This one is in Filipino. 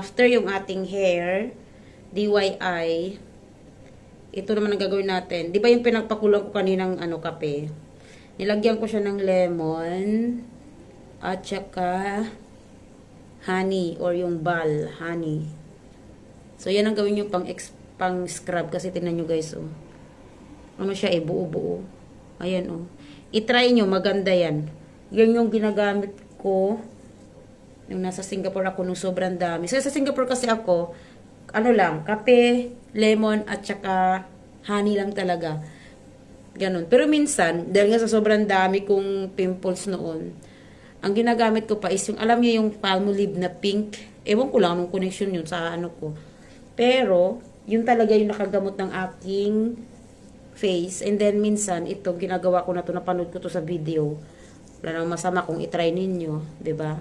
after yung ating hair, DIY, ito naman ang gagawin natin. Di ba yung pinagpakulang ko kaninang kape? Nilagyan ko siya ng lemon at saka honey or yung bal, honey. So, yan ang gawin nyo pang scrub kasi tingnan nyo guys, oh. Ano siya buo-buo. Ayan, oh. I-try nyo, maganda yan. Yan yung ginagamit ko nung nasa Singapore ako nung sobrang dami. So, sa Singapore kasi ako, kape, lemon, at saka honey lang talaga. Ganon. Pero minsan, dahil nga sa sobrang dami kong pimples noon, ang ginagamit ko pa is yung, alam niyo yung Palmolive na pink. Ewan ko lang anong connection yun sa ko. Pero, yun talaga yung nakagamot ng aking face. And then, minsan, ito, ginagawa ko na to, napanood ko to sa video. Wala nang masama kung itry ninyo. Diba?